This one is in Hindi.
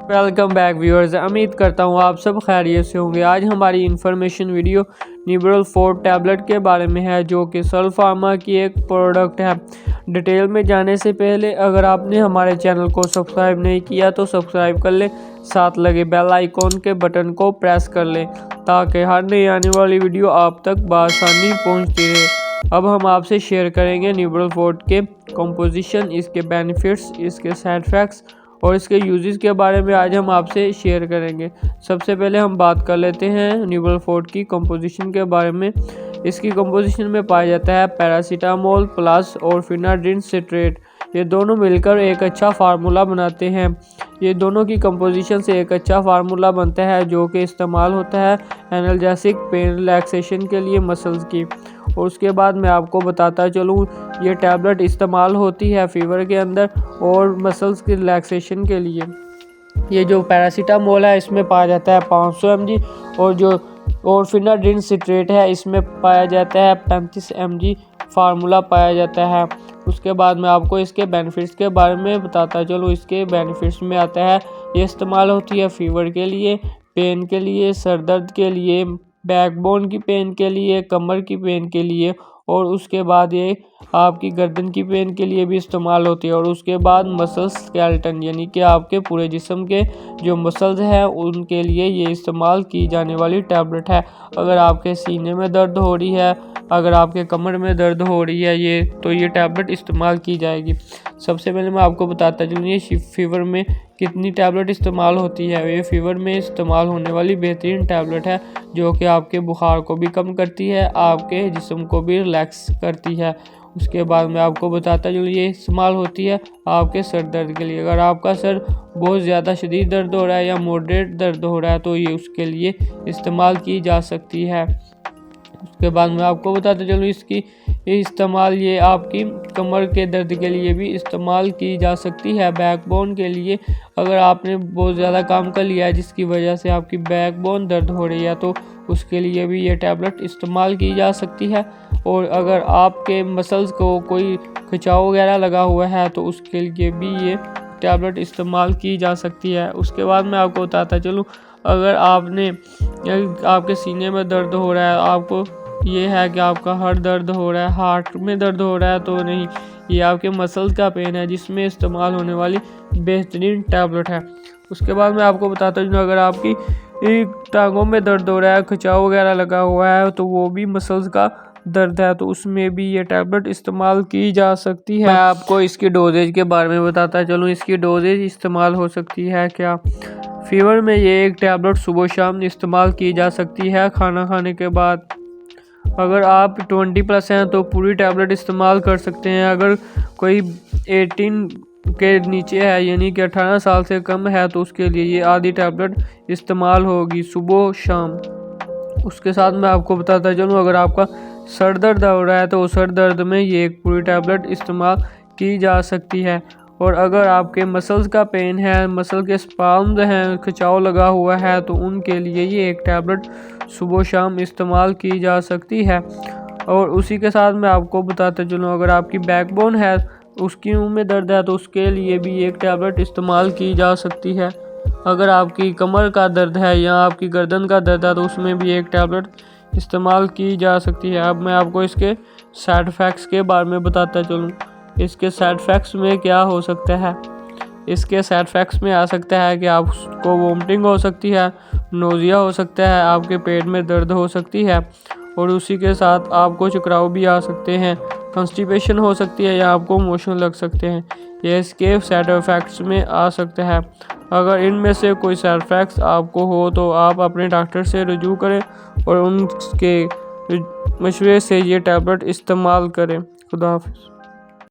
Welcome back viewers. उम्मीद करता हूँ आप सब खैरियत से होंगे। आज हमारी इन्फॉर्मेशन वीडियो निब्रल 4 टैबलेट के बारे में है, जो कि सल फार्मा की एक प्रोडक्ट है। डिटेल में जाने से पहले अगर आपने हमारे चैनल को सब्सक्राइब नहीं किया तो सब्सक्राइब कर लें, साथ लगे बेल आइकॉन के बटन को प्रेस कर लें ताकि हर नई आने वाली वीडियो आप तक बआसानी पहुँचती रहे। अब हम आपसे शेयर करेंगे निब्रल 4 के कंपोजिशन, इसके बेनिफिट्स, इसके साइड इफ़ेक्ट्स और इसके यूजेस के बारे में आज हम आपसे शेयर करेंगे। सबसे पहले हम बात कर लेते हैं निब्रल 4 की कंपोजिशन के बारे में। इसकी कंपोजिशन में पाया जाता है पैरासीटामोल प्लस और फिनाड्रिन सिट्रेट। ये दोनों मिलकर एक अच्छा फार्मूला बनाते हैं। ये दोनों की कंपोजिशन से एक अच्छा फार्मूला बनता है जो कि इस्तेमाल होता है एनाल्जेसिक पेन रिलैक्सेशन के लिए मसल्स की। और उसके बाद मैं आपको बताता चलूँ, ये टैबलेट इस्तेमाल होती है फीवर के अंदर और मसल्स की रिलैक्सेशन के लिए। ये जो पैरासीटामोल है इसमें पाया जाता है 500 mg और फिनाड्रिन सिट्रेट है इसमें पाया जाता है 35 mg फार्मूला पाया जाता है। उसके बाद मैं आपको इसके बेनिफिट्स के बारे में बताता चलूँ। इसके बेनिफिट्स में आता है ये इस्तेमाल होती है फीवर के लिए, पेन के लिए, सर दर्द के लिए, बैकबोन की पेन के लिए, कमर की पेन के लिए और उसके बाद ये आपकी गर्दन की पेन के लिए भी इस्तेमाल होती है। और उसके बाद मसल स्केलेटन यानी कि आपके पूरे जिस्म के जो मसल्स हैं उनके लिए ये इस्तेमाल की जाने वाली टैबलेट है। अगर आपके सीने में दर्द हो रही है, अगर आपके कमर में दर्द हो रही है ये टैबलेट इस्तेमाल की जाएगी। सबसे पहले मैं आपको बताता चलूँ ये फीवर में कितनी टैबलेट इस्तेमाल होती है। ये फीवर में इस्तेमाल होने वाली बेहतरीन टैबलेट है जो कि आपके बुखार को भी कम करती है, आपके जिस्म को भी रिलैक्स करती है। उसके बाद मैं आपको बताता चलूँ ये इस्तेमाल होती है आपके सर दर्द के लिए। अगर आपका सर बहुत ज़्यादा शदीद दर्द हो रहा है या मॉडरेट दर्द हो रहा है तो ये उसके लिए इस्तेमाल की जा सकती है। उसके बाद मैं आपको बताता चलूँ इसकी इस्तेमाल ये आपकी कमर के दर्द के लिए भी इस्तेमाल की जा सकती है। बैकबोन के लिए अगर आपने बहुत ज़्यादा काम कर लिया है जिसकी वजह से आपकी बैकबोन दर्द हो रही है तो उसके लिए भी ये टैबलेट इस्तेमाल की जा सकती है। और अगर आपके मसल्स को कोई खिंचाव वगैरह लगा हुआ है तो उसके लिए भी ये टैबलेट इस्तेमाल की जा सकती है। उसके बाद मैं आपको बताता चलूँ, अगर आपके सीने में दर्द हो रहा है, आपको ये है कि आपका हर दर्द हो रहा है, हार्ट में दर्द हो रहा है तो नहीं, ये आपके मसल्स का पेन है जिसमें इस्तेमाल होने वाली बेहतरीन टैबलेट है। उसके बाद मैं आपको बताता हूँ अगर आपकी टांगों में दर्द हो रहा है, खिंचाव वगैरह लगा हुआ है तो वो भी मसल्स का दर्द है तो उसमें भी ये टैबलेट इस्तेमाल की जा सकती है। मैं आपको इसकी डोजेज के बारे में बताता चलूँ। इसकी डोजेज इस्तेमाल हो सकती है क्या, फीवर में ये एक टैबलेट सुबह शाम इस्तेमाल की जा सकती है खाना खाने के बाद। अगर आप 20+ हैं तो पूरी टैबलेट इस्तेमाल कर सकते हैं। अगर कोई 18 के नीचे है यानी कि 18 साल से कम है तो उसके लिए ये आधी टैबलेट इस्तेमाल होगी सुबह शाम। उसके साथ मैं आपको बताता चलूँ, अगर आपका सर दर्द हो रहा है तो सर दर्द में ये एक पूरी टैबलेट इस्तेमाल की जा सकती है। और अगर आपके मसल्स का पेन है, मसल के स्पाज़म्स हैं, खिंचाव लगा हुआ है तो उनके लिए ये एक टैबलेट सुबह शाम इस्तेमाल की जा सकती है। और उसी के साथ मैं आपको बताता चलूँ, अगर आपकी बैकबोन है, उसकी मुँह में दर्द है तो उसके लिए भी एक टैबलेट इस्तेमाल की जा सकती है। अगर आपकी कमर का दर्द है या आपकी गर्दन का दर्द है तो उसमें भी एक टैबलेट इस्तेमाल की जा सकती है। अब मैं आपको इसके साइड इफ़ेक्ट्स के बारे में बताता चलूँ। इसके साइड इफ़ेक्ट्स में क्या हो सकता है, इसके साइड इफ़ेक्ट्स में आ सकता है कि आपको वोमिटिंग हो सकती है, नोज़िया हो सकता है, आपके पेट में दर्द हो सकती है और उसी के साथ आपको चकराव भी आ सकते हैं, कॉन्स्टिपेशन हो सकती है या आपको मोशन लग सकते हैं। ये इसके साइड इफ़ेक्ट्स में आ सकता है। अगर इनमें से कोई साइड इफ़ेक्ट्स आपको हो तो आप अपने डॉक्टर से रुजू करें और उनके मशवरे से ये टैबलेट इस्तेमाल करें। खुदा हाफिज़।